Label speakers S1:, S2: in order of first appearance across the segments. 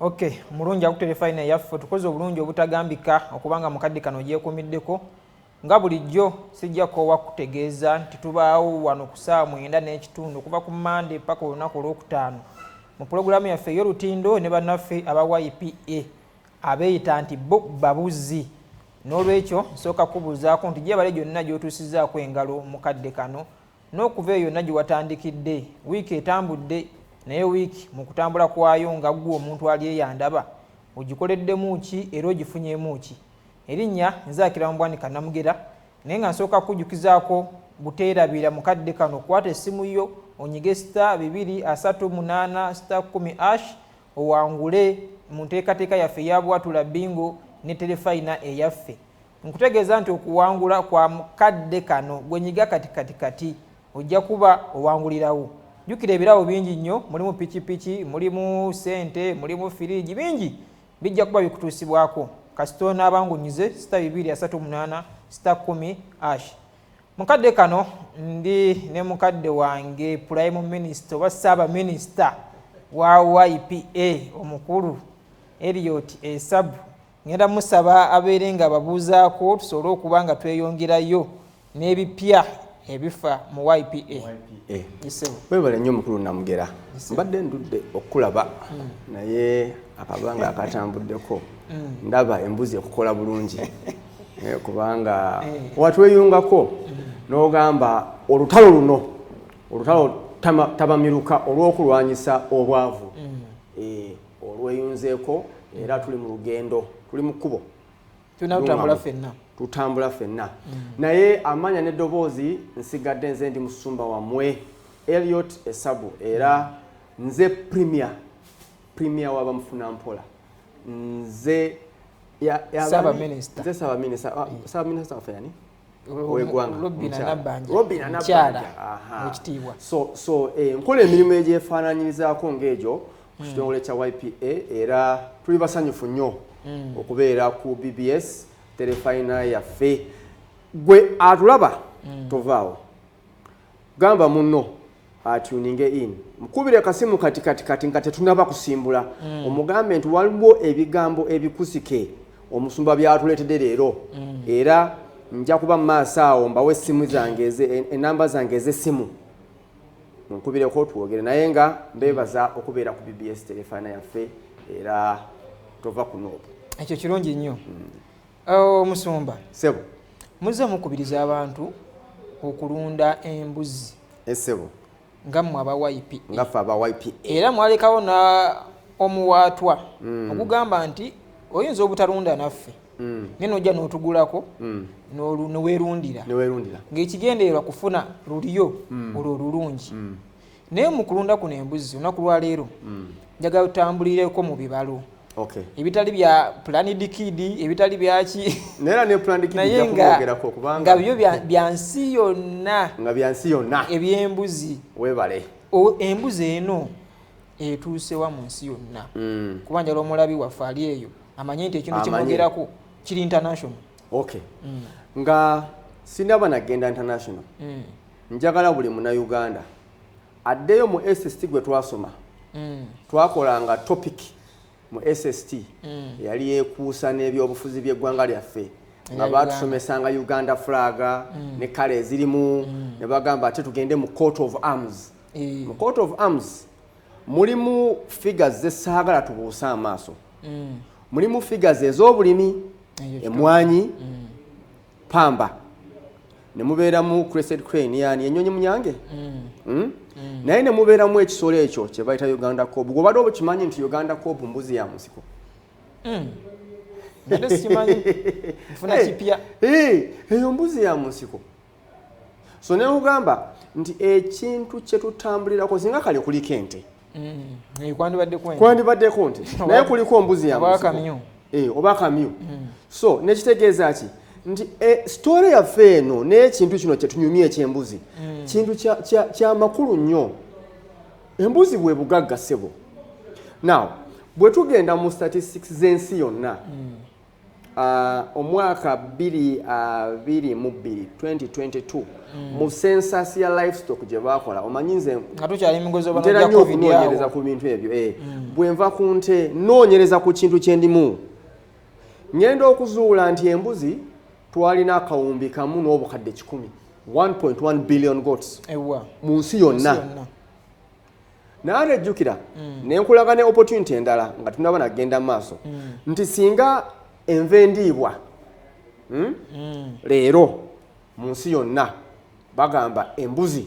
S1: Okay, mulungi Terefayina yaffe tukoze obulungi obutagambika okubanga mukadde kano gyekumiddeko nga bulijjo sijja ko kutegeeza nti tubaawo wano ku ssaawa 9:30 kuva ku Monday paka olunaku olwokutaano mu pulogulaamu yaffe ey'olutindo ne bannaffe aba YPA abeeyita nti bo babuzi. N'olwekyo nsooka kubuuzaako nti gye bale gyonna gy'otuusizzaako engalo mukadde kano n'okuva eyo yonna gye watandikidde wiiki etambudde naye wiiki mu kutambula kwayo nga ggwe omuntu ali eyandaba ogikoleddemu ki era ogifunyemu ki. Erinnya Nzaakira Mbwanika Namugera naye nga nsooka kujjukizaako buteerabira mukadde kano kwata essimu yo onyige *238*10# owangule mu nteekateeka yaffe eya bwatula bingo ne Terefayina eyaffe. Nkutegeeza nti okuwangula kwa mukadde kano gwenyiga kati ojja kuba owangulirawo. Jjukira ebirawo bingi nnyo, mulimu pikipiki, mulimu sente, mulimu firiji, bingi bijja kuba bikutuusibwako. Kasito n'abangunyize *238*10#. Mukadde kano ndi ne mukadde wange Prime Minister oba Ssaabaminisita wa YPA omukulu Elliot Esabu. Ngenda musaba abeere nga babuuzaako tusobole okuba nga tweyongerayo n'ebipya ebifa mu YPA.
S2: Webale nnyo mukulu Namugera. Mbadde ndudde okulaba naye akabanga akatambuddeko ndaba embuzi okukola bulungi kubanga watweyungako n'ogamba olutalo Ttabamiruka olw'okulwanyisa obwavu olweyunzeeko era tuli mu lugendo tuli mu kkubo tutambula ffenna naye amanya n'eddoboozi nsigadde nze ndi musumba wammwe Elliot Esabu era nze premier w'abamufuna nze Ssaabaminisita waffe yani Robina Nabbanja so nkola emirimu egyefaananyirizaako ng'egyo ku kitongole kya YPA era tuli basanyufu nnyo okubeera ku BBS Terefayina yaffe. Gwe atulaba tovaawo gamba munno atuninge in mukubire akasimu kati nga tetunaba kusimbula omugambe nti waliwo ebigambo ebikusike omusumba byatuleetedde leero era nja kuba maaso awo mbawe essimu zange enamba zange ez'essimu nkubireko twogere naye nga mbeebaza okubeera ku BBS Terefayina yaffe era tova kunooba.
S1: Ekyo kirungi nnyo. Musumba
S2: sebo
S1: muzze mukubiriza abantu okulunda embuzi
S2: esebo
S1: ngammwe aba YPA
S2: ngaffe aba YPA
S1: era mwalekawo na omuwaatwa okugamba nti oyinza obutalunda naffe naye n'ojja n'otugulako neweerundira ng'ekigendererwa kufuna luliyo olwo olulungi. Naye mu kulunda kuno embuzi olunaku lwa leero njagala tutambulireko mu bibalo ebitali bya planned kid ebitali byaki naye nga byo byansi yonna ebyembuzi
S2: webale
S1: embuzi eno etuusewa mu nsi yonna kuba njala omulabi waffe ali eyo amanye nti ekintu kimwogerako kiri international.
S2: Nga sindaba nagenda international njagala buli Munnayuganda addeyo mu SST gwe twasoma twakolanga topic mu SST yali yeekuusa n'ebyobufuzi by'eggwanga lyaffe nga baatusomesanga Uganda flag ne kale ezirimu ne bagamba ate tugende mu coat of arms. Mu coat of arms mulimu figures z'essaagala tubuusa amaaso mulimu figures ez'obulimi emwanyi pamba ne mubeeramu crested crane yani ennyonyi munyange naye ne mubeeramu ekisolo ekyo kye bayita Uganda kobu. Gwe badde obukimanyi nti Uganda kobu mbuzi ya musiko eyo mbuzi ya musiko. So ne ugamba nti ekintu kye tutambulirako singa kale kuliko ente kwandibaddeko nte naye kuliko mbuzi ya musiko oba kamyu. So nekitegeeza ki nti story yaffe eno n'ekintu kino kyetunyumye ekyembuzi kintu kya makulu nnyo. Embuzi bwe bugagga ssebo. Now bwe tugenda mu statistics z'ensi yonna omwaka 2022 mu census ya livestock gye bakola omanyi nze ntera nnyo okunoonyereza ku bintu ebyo bwe nva ku nte noonyereza ku kintu kye ndimu ngenda okuzuula nti embuzi twalina akawumbi kamu n'obukadde 1.1 billion goats mu nsi yonna naye ejjukira nenkulaga ne opportunity endala nga tunaba nagenda mu maaso nti singa enva endiibwa leero mu nsi yonna bagamba embuzi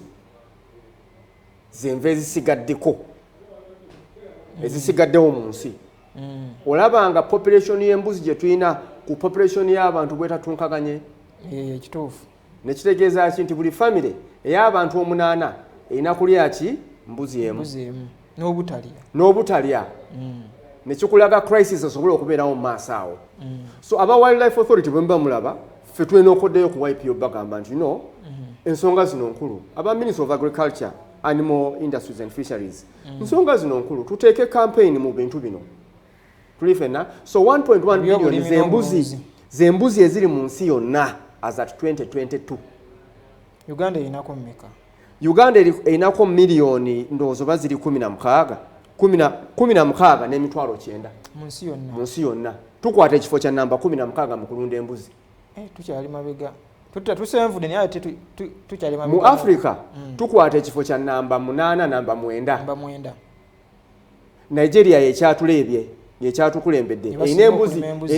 S2: zenva ezisigaddeko ezisigaddewo mu nsi olabanga population y'embuzi gye tulina ku population y'abantu bwetatunkaganye
S1: ekituufu
S2: nekitegeeza ki nti buli famire ey'abantu 8 erina kulya ki mbuzi emu n'obutalya nekikulaga crisis esobole okubeerawo mu maaso awo so aba wildlife authority bwe muba mulaba ffe tulina okoddeyo ku YPA bagamba nti ensonga zino nkulu aba minister of agriculture animal industries and fisheries ensonga zino nkulu tuteeke campaign mu bintu bino tuli fenna so 1.1 billion zembuzi eziri mu nsi yonna as at 2022
S1: Uganda inako mmeka
S2: Uganda inako milioni ndowooza baziri 16 n'emitwalo 9 mu nsi yonna tukwata ekifo kya namba 16 mu kulunda embuzi
S1: tukyali mabega tusenvude naye tukyali mabega
S2: mu Africa tukwata ekifo kya namba 8 namba 9 Nigeria yekyatulebye yekyatukulembedde erina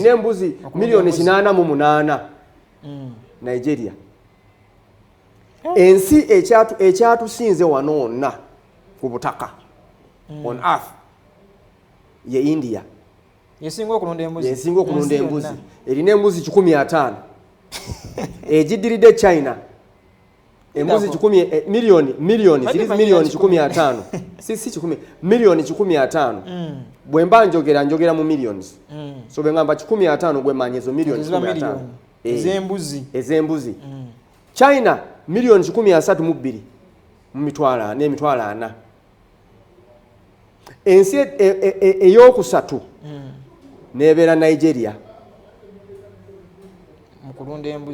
S2: embuzi milioni 88 Nigeria ensi ekyatusinze wano wonna ku butaka on earth ye India
S1: yesinga okulunda
S2: embuzi erina embuzi 150 egiddiridde China embuzi 10 milioni ziri milioni 15 si 10 milioni 15 bwe mba njogera mu millions so bengamba 15 gwe manyezo milioni 15 ezembuzi China milioni 32 mu mitwala n'emitwala 4 ensi eyokusatu nebeera Nigeria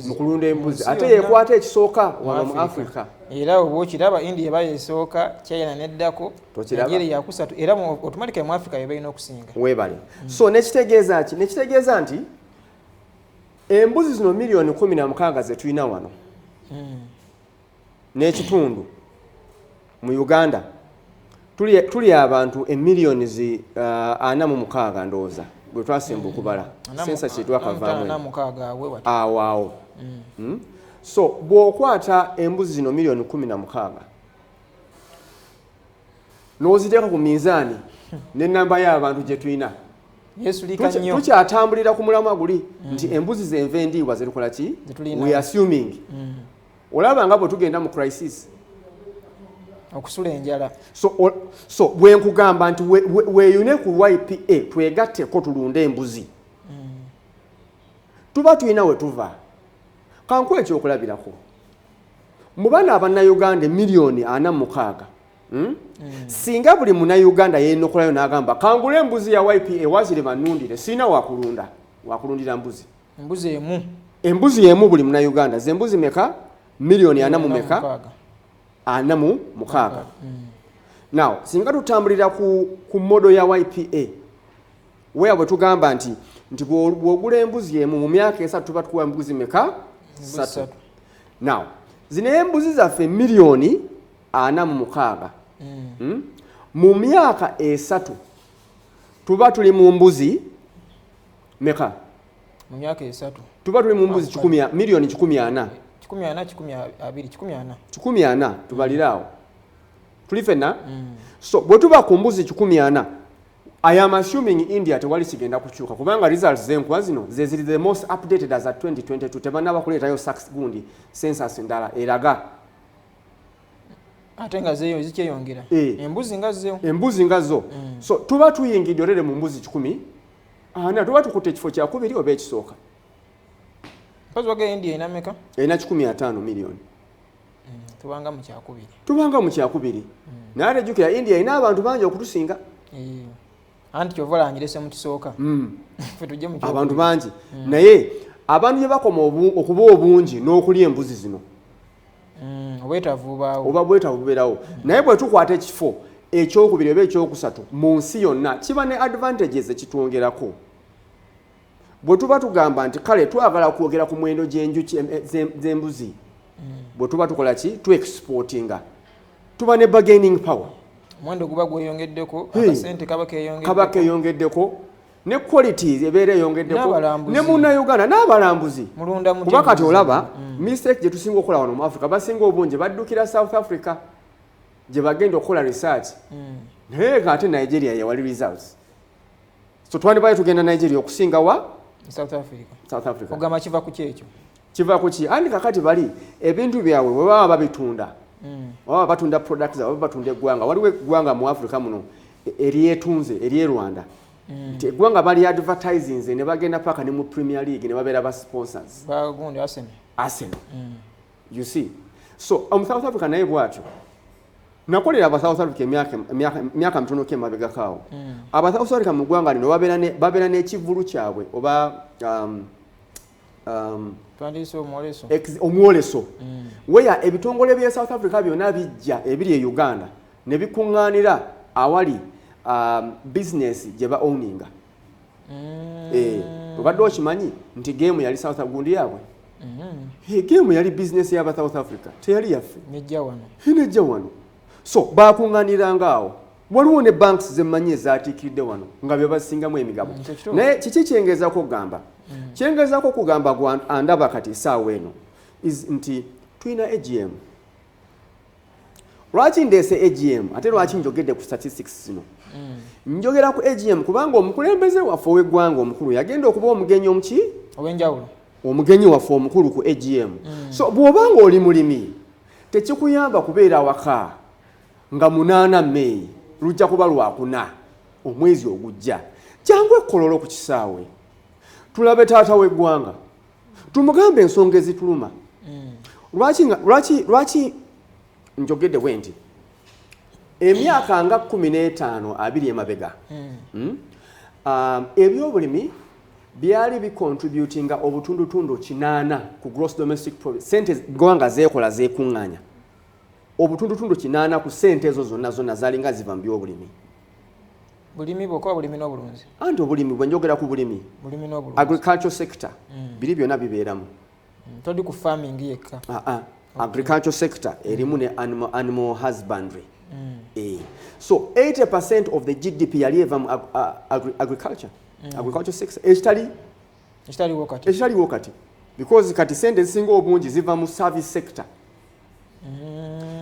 S2: mukulunda embuzi ate yekwata ekisooka wano mu Africa
S1: era obwokiraba India bayesooka China neddako Nigeria yakusatu era automatically mu Africa yebalina okusinga
S2: webale so nekitegeeza ki nekitegeeza nti embuzi zino milioni 16 zetulina wano n'ekitundu mu Uganda tuli abantu emiliyoni 46 ndowooza gwe twasemba okubala sensa kyetwakavaamu awo so bw'okwata embuzi zino milioni 16 n'oziteeka ku minzaani n'ennamba y'abantu gye tulina tukyatambulira ku mulamwa guli nti embuzi zenva endiibwa zirikola ki we assuming olaba nga bwe tugenda mu crisis
S1: okusula enjala
S2: so bwe nkugamba nti weeyune ku YPA twegatteko tulunde embuzi tuba tulina we tuva kanku ekyokulabirako mu baana abannayuganda milioni 46 singa buli munnayuganda yeenokolayo n'agamba kangula embuzi ya YPA wazire bannundire sirina wakulundira embuzi emu buli munnayuganda zembuzi meka milioni 4 mu meka 46 now singa tutambulira ku modo ya YPA weya bwe tugamba nti bw'ogula embuzi emu mu myaka 3 tuba tukuwa embuzi meka 3 now zino embuzi zaffe milioni 46 mu myaka 3 tuba tuli mu mbuzi meka
S1: mu myaka 3
S2: tuba tuli mu mbuzi milioni 14 140 tubaliraawo tuli fenna so bwe tuba ku mbuzi 14 I am assuming India tewali kigenda kukyuka kubanga results z'enkuba zino ze ziri the most updated as at 2022 tebannaba kuleetayo sax gundi census ndala eraga
S1: ate nga zeeyo zikyeyongera
S2: embuzi nga zo so tuba tuyingidde olere mu mbuzi 10 tuba tukutte ekifo kyakubiri oba ekisooka
S1: India inameka?
S2: Ina 15 milioni.
S1: Tubanga mu kyakubiri.
S2: Naye jukira India ina abantu bangi okutusinga.
S1: anti kyovala angirese mu kisooka ffe tujje mu
S2: abantu bangi naye abantu gye bakoma okuba obungi n'okulya embuzi zino
S1: obwetaavu bubaawo
S2: oba bwetaavu bubeerawo naye bwe tukwata ekifo ekyokubiri oba ekyokusatu mu nsi yonna kiba ne advantages ekitwongerako bwe tuba tugamba nti kale twagala kwogera ku muwendo gy'enjuki z'embuzi bwe tuba tukola ki tu-exportinga tuba ne bargaining power
S1: omuwendo guba gweyongeddeko akasente kaba
S2: keeyongeddeko ne quality ebeera eyongeddeko ne munnayuganda n'abalambuzi kuba kati olaba mistake gye tusinga okukola wano mu Africa basinga obungi baddukira South Africa gye bagenda okukola research naye ng'ate Nigeria yewali results so twandibaye tugenda Nigeria okusinga wa
S1: South Africa ogamba kiva ku kyekyo
S2: kiva ku ki andi kakati bali ebintu byabwe bwe baba babitunda baba batunda products baba batunda eggwanga waliwo eggwanga mu Africa muno eryetunze ery'e Rwanda nti eggwanga bali advertising ne bagenda paka ne mu Premier League ne babeera ba sponsors
S1: bagundi Arsenal
S2: you see so South Africa naye bwatyo nakolera aba South Africa emyaka mitono ke mabega kawo aba South Africa mu ggwanga lino babeera n'ekivulu kyabwe oba omwoleso weya ebitongole bya South Africa byonna bijja ebiri e Uganda ne bikuŋŋaanira awali business gye ba owninga obadde okimanyi nti game yali South Africa gundi yaabwe game yali business y'aba South Africa teyali yaffe nejja wano so bakuŋŋaaniranga awo waliwo ne banks zemmanyi ezaatiikiridde wano nga bye basingamu emigabo naye kiki kyengezaako okugamba kyengezaako okugamba andaba kati essaawa eno nti tulina AGM lwaki ndeese AGM ate lwaki njogedde ku statistics zino njogera ku AGM kubanga omukulembeze waffe ow'eggwanga omukulu yagenda okuba omugenyi omuki
S1: ow'enjawulo
S2: omugenyi waffe omukulu ku AGM so bw'obanga oli mulimi tekikuyamba kubeera waka nga 8 May lujja kuba lwakuna omwezi ogujja jangu ekkololo ku kisaawe tulabe taata w'eggwanga tumugambe ensonga ezituluma lwaki njogedde bwe nti emyaka nga 15 abiri emabega ebyobulimi byali bicontributinga obutundutundu 8 ku gross domestic product sente ggwanga zeekola zeekuŋŋaanya obutundutundu 8 ku sente ezo zonna zaalinga ziva mu byobulimi
S1: bulimi bwokuba bulimi n'obulunzi
S2: anti obulimi bwe njogera ku bulimi agriculture sector biri byonna bibeeramu
S1: todi ku farming yekka
S2: agriculture sector erimu ne animal husbandry so 80% of the GDP yali eva mu agriculture sector ekitaliwo kati because kati sente ezisinga obungi ziva mu service sector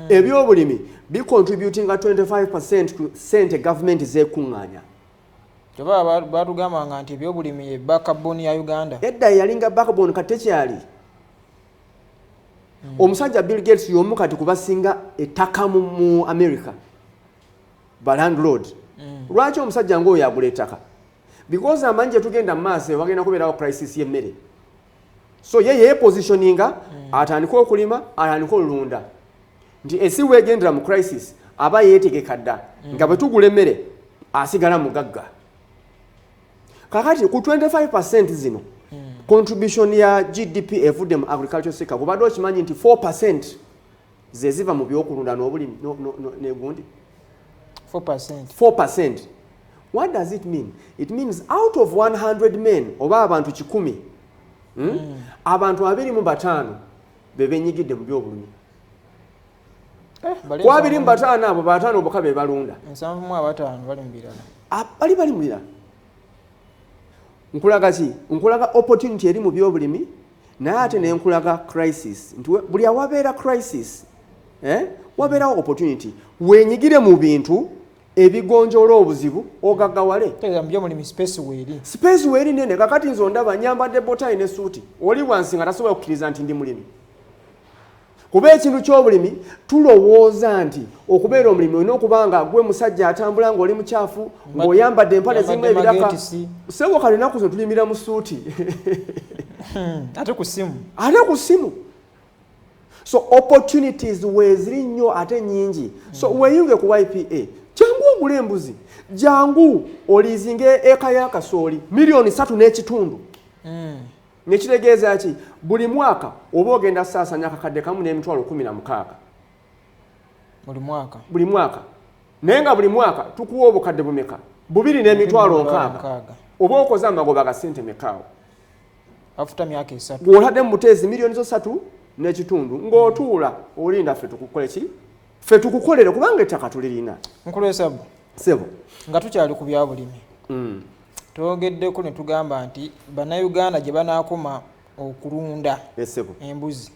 S2: ebyobulimi bicontributinga 25% ku sente government zeekuŋŋaanya
S1: kyova batugambanga nti ebyobulimi ye backbone ya Uganda
S2: edda yalinga backbone kati tekyali omusajja Bill Gates y'omu kati kubasinga ettaka mu America ba landlord lwaki omusajja ng'oyo agula ettaka because amanyi gye tugenda mu maaso wagenda kubeerawo crisis y'emmere so ye yeepositioninga atandika okulima atandika olulunda nti esi weegendera mu crisis aba yeetegeka dda nga bwe tugula emmere asigala mugagga kakati ku 25% zino contribution ya GDP evudde mu agriculture sector kubadde okimanyi nti 4% ze ziva mu byokulunda n'obulimi negundi 4%. What does it mean? It means out of 100 men oba abantu 100 abantu 25 bebenyigidde mu byobulimi kwa 25 abo 5 bokka be balunda
S1: 75 bali mu birala
S2: bali mu birala nkulaga ki nkulaga opportunity eri mu byobulimi naye ate ne nkulaga crisis nti buli awabeera crisis wabeerawo opportunity wenyigire mu bintu ebigonjoola obuzibu ogaggawale space weeri nene kakati nze ondaba nyambadde botayi ne suuti oli wansi nga tasobola kukkiriza nti ndi mulimi kuba ekintu ky'obulimi tulowooza nti okubeera omulimi olina okuba nga gwe musajja atambula ng'oli mukyafu ng'oyambadde empale zirimu ebiraka sebo kale ennaku zo tulimira mu suuti
S1: ate
S2: ku ssimu so opportunities weeziri nnyo ate nnyingi so weeyunge ku YPA jangu ogula embuzi jangu olizinga eka ya kasooli milioni 3.5 nekitegeeza ki buli mwaka oba ogenda saasanya akakadde kamu n'emitwalo 16 buli mwaka naye nga buli mwaka tukuwa obukadde bumeka 2 n'emitwalo 6 oba okoze amagoba ga ssente mekaawo
S1: afuta myaka 3
S2: bw'otadde mu buteezi milioni 3.5 ng'otuula olinda ffe tukukole ki ffe tukukolere kubanga ettaka tulirina
S1: nkulwesabu
S2: sebo
S1: nga tukyali ku byabulimi twogeddeko ne tugamba nti bannayuganda gye banaakoma okulunda embuzi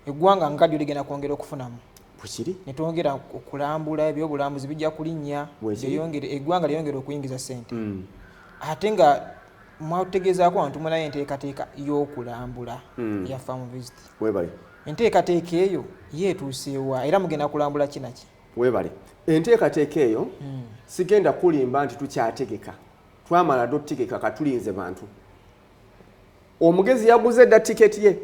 S1: eggwanga nkadyo ligenda kwongera okufunamu
S2: bwekiri
S1: ne twongera okulambula ebyobulambuzi bijja kulinnya eggwanga lyongera okuyingiza ssente ate nga mwategeezaako abantu munayo enteekateeka y'okulambula ya farm visit
S2: webale enteekateeka
S1: eyo yeetuuseewa era mugenda kulambula kinaki
S2: webale enteekateeka eyo sigenda kulimba nti tukyategeka twamala dotegeka katulinze bantu omugezi yaguze edda tiketi ye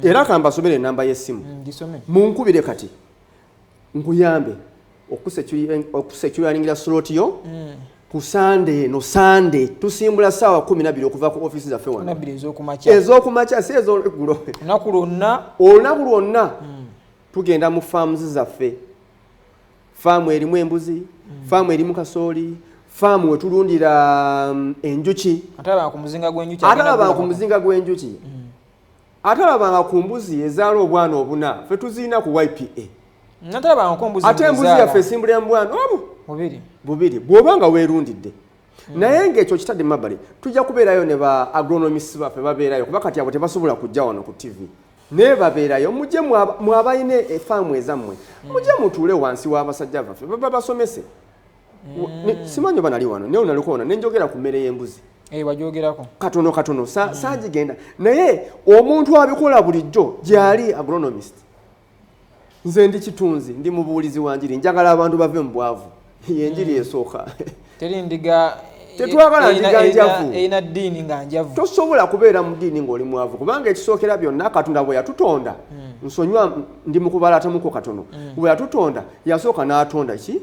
S2: era kambasomere enamba y'essimu munkubire kati nkuyambe okusecuringira sloti yo ku Sunday no Sunday tusimbula sawa 12 okuva ku office zaffe wano ez'okumakya si ez'olweggulo olunaku lwonna tugenda mu farms zaffe faamu erimu embuzi faamu erimu kasooli faamu wetulundira enjuki ate alaba ku muzinga gw'enjuki ate alabanga ku mbuzi ezaala obwana obuna ffe tuziina ku YPA ate embuzi yaffe esimbula embwana bubiri bw'obanga weerundidde naye ng'ekyo kitadde mabbali tujja kubeerayo ne ba agronomists baffe babeerayo kuba kati abo tebasobola kujja wano ku TV naye babeerayo mujje mwabayina efaamu ezammwe mujje mutuule wansi w'abasajja baffe baba basomese simanyi oba nali wano naye onaliko wona nenjogera ku mmere y'embuzi katono saagigenda naye omuntu abikola bulijjo gyali agronomist nze ndi kitunzi ndi mubuulizi wanjiri njagala abantu bave mu bwavu yenjiri esooka tetwagala ndiga njavu
S1: erina ddiini nga njavu
S2: tosobola kubeera mu ddiini ng'oli mwavu kubanga ekisookera byonna katonda bwe yatutonda nsonywa ndi mu kubala atamuko katono bwe yatutonda yasooka n'atonda ki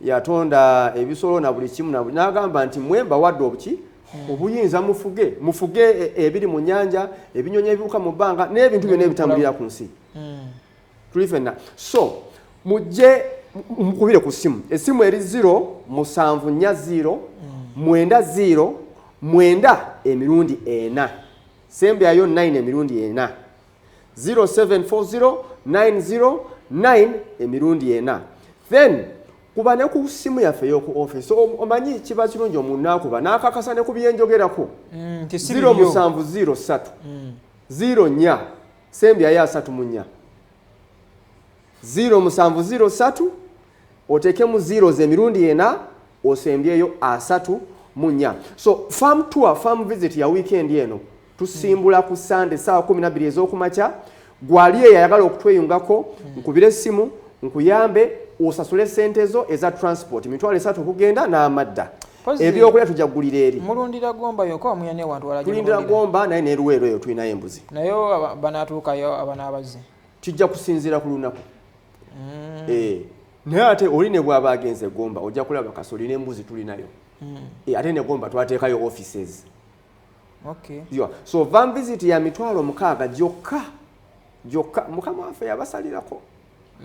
S2: yatonda ebisolo na buli kimu n'agamba nti mwemba wadde obuki obuyinza mufuge ebiri mu nnyanja ebinyonyi ebibuuka mu bbanga n'ebintu byonna ebitambulira ku nsi tuli fenna so mujje mukubire ku ssimu essimu eri 074 0 9 emirundi 4 sembyayo 9 emirundi 4 0740 909 emirundi 4 then kuba ne ku ssimu yaffe y'oku office omanyi kiba kirungi omuntu n'akuba n'akakasa ne ku byenjogerako 0703 04 sembyayo 34 0703 otekemu 0 emirundi 4 osembyeyo 34 so farm tour farm visit ya weekend eno tusimbula ku Sunday sawa 12 ez'okumakya gwali eyayagala okutweyungako nkubire essimu nkuyambe osasule sente zo eza transport mitwalo 3 okugenda n'amadda ebyokulya tujja kugulira eri
S1: mulundira gomba yokka muyane wantu wala
S2: tulindira gomba naye n'eruweero eyo tulinayo embuzi
S1: nayo banatuukayo abanaabazi
S2: kijja kusinziira ku lunaku naye ate oli ne bw'aba agenze gomba ojja kulaba kasooli n'embuzi tulinayo ate ne gomba twateekayo offices so van visit ya mitwalo 6 gyokka mukama waffe yabasalirako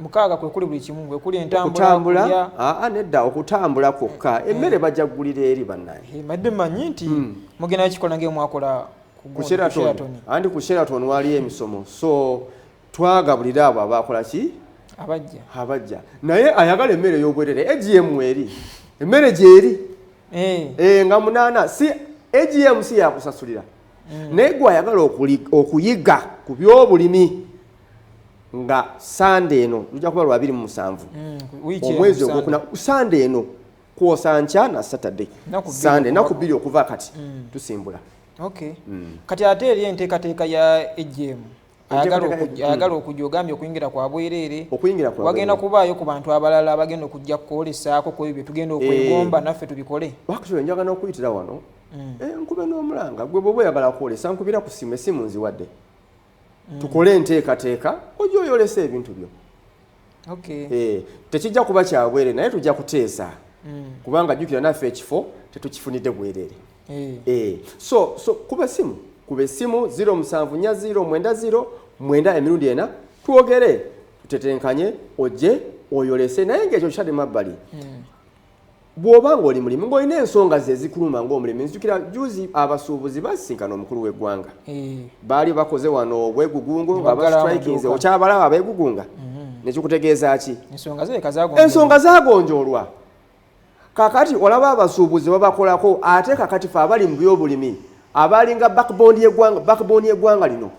S1: 6 kwe kuli buli kimu kwe kuli
S2: entambula nedda okutambula kwokka emmere bajja kugulira eri bannaye
S1: madde manyi nti mugenda kikola ng'emwakola
S2: ku Sheraton andi ku Sheraton waliyo emisomo so twagabulira abo abakola ki abajja naye ayagala emmere y'obwerere AGM eri emmere gyeri nga munaana si AGM si yakusasulira naye gwe ayagala okuyiga ku by'obulimi nga Sunday eno tujja kuba lwa 27 omwezi ogwokuna Sunday eno kwosa nkya na Saturday Sunday naku 2 okuva kati tusimbula
S1: kati ate eri enteekateeka ya AGM ayagala okujja ogambye okuyingira kwa bwereere wagenda kubaayo ku bantu abalala abagenda okujja kukolesaako ku ebyo tugenda okwegomba naffe tubikole
S2: wakusobola njagala okuyitira wano nkube n'omulanga gwe bwe oyagala kukolesa nkubira ku ssimu essimu nziwadde tukole enteekateeka ojja oyolesa ebintu byo tekijja kuba kyabwere naye tujja kuteesa kubanga jjukira naffe ekifo tetukifunidde bwerere. So kuba essimu 07409090 emirundi ena twogere tutetenkanye ojje oyolese naye ng'ekyo kitadde mabbali. Bw'oba ng'oli mulimu ng'olina ensonga ze zikuluma ng'omulimu. Nzijukira juzi abasuubuzi basisinkana omukulu w'eggwanga baali bakoze wano obwegugungo nga bastrikinze okyabalaba abeegugunga nekikutegeeza ki ensonga zaagonjoolwa. Kakati olaba abasuubuzi babakolako ate kakati fe abali mu by'obulimi abalinga backbone y'eggwanga lino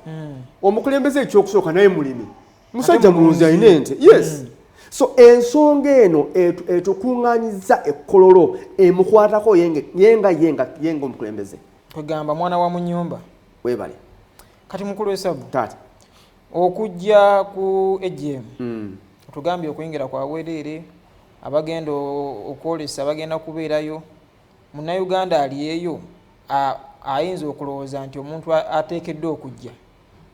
S2: omukulembeze ekyokusooka naye mulimi musajja mulunzi alina ente. Yes. So ensonga eno etukuŋŋaanyiza ekkololo emukwatako yenga omukulembeze
S1: kwegamba mwana wa mu nnyumba.
S2: Weebale
S1: kati mukulu w'essabu
S2: taata
S1: okujja ku AGM tugambye okuyingira kwa bwereere abagenda okwolesa bagenda kubeerayo munnayuganda ali eyo ayinza okulowooza nti omuntu ateekeddwa okujja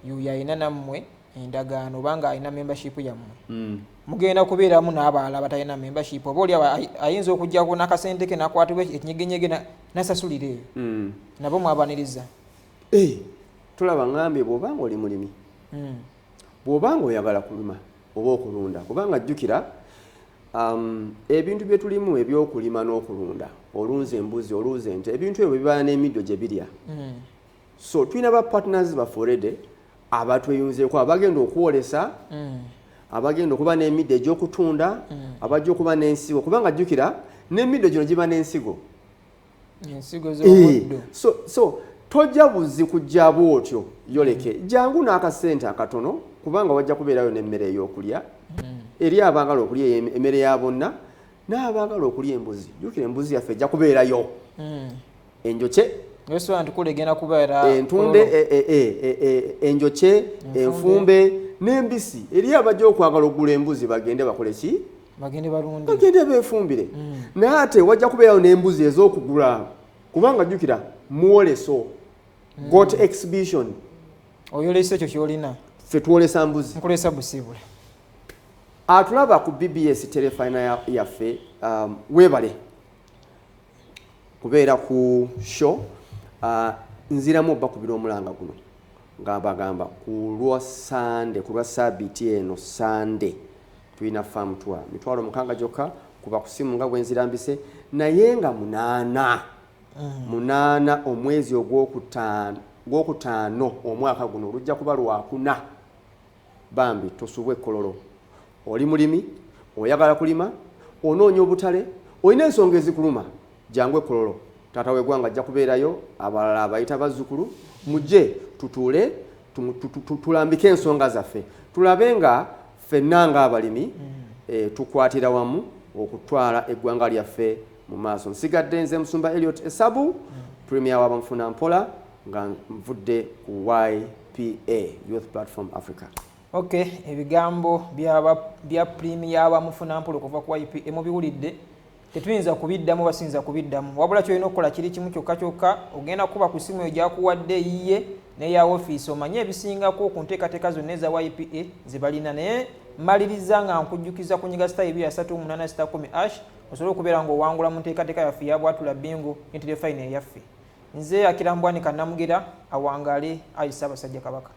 S1: yuyo alina nammwe endagaano obanga alina membership yammwe mugenda kubeeramu n'abalala abatalina membership oba oli ayinza okujjako n'akasente ke nakwatibwa ekinyegenyege nasasulira eyo nabo mwabaniriza.
S2: Tulaba ngambye bw'obanga oli mulimi bw'obanga oyagala kulima oba okulunda kubanga jjukira ebintu bye tulimu ebyokulima n'okulunda olunze embuzi oluuze ente ebintu ebyo bibaana n'emiddo gye birya. So tulina ba partners baforede abatweyunzeeko abagenda okwolesa abagenda okuba n'emiddo egy'okutunda abajja okuba n'ensigo kubanga jjukira n'emiddo gino giba n'ensigo so tojja buzi kujja bwotyo yoleke jangu n'akasente akatono kubanga wajja kubeerayo n'emmere ey'okulya eri abaagala okulya emmere ya bonna n'abaagala okulya embuzi. Jjukira embuzi yaffe ejja kubeerayo enjoke entunde enjoke enfumbe n'embisi eri abajja okwagala okugula embuzi bagende bakole ki bagende beefumbire. Naye ate wajja kubeerayo n'embuzi ez'okugula kubanga jjukira mwoleso got exhibition
S1: oyolesa ekyo kyolina
S2: ffe twolesa mbuzi
S1: nkulesa busibule.
S2: Atulaba ku BBS Terefayina yaffe weebale kubeera ku show nziramu bakubira omulanga guno ngambagamba ku lwa Sabbiiti eno Sande tulina farm tour mitwalo 6 gyokka kuba ku simu nga bwenzirambise naye nga 8 omwezi ogwokutaano omwaka guno olujja kuba lwakuna. Bambi tosubwe Kololo oli mulimi oyagala kulima onoonya obutale olina ensonga ezikuluma jangu Kololo taata w'eggwanga ajja kubeerayo abalala abayita bazzukulu mujje tutuule tulambike ensonga zaffe tulabe nga ffenna ng'abalimi tukwatira wamu okutwala eggwanga lyaffe mu maaso. Nsigadde nze Musumba Elliot Esabu premier w'abamufuna mpola nga nvudde ku YPA Youth Platform Africa.
S1: Okay, ebigambo bya premier w'abamufuna mpola okuva ku YPA mubiwulidde tetuyinza kubiddamu basinza kubiddamu wabula kyolina okukola kiri kimu kyokka ogenda kuba ku simu egyakuwadde yiye n'eya ofiisi omanye ebisingako ku nteekateeka zonna eza YPA zebalina naye mmaliriza nga nkujjukiza ku nyiga star 238 osobole okubeera ng'owangula mu nteekateeka yaffe ya bwatula bingu Terefayina eyaffe. Nze Akirambwani Kannamugera awangale Ayi Ssaabasajja Kabaka.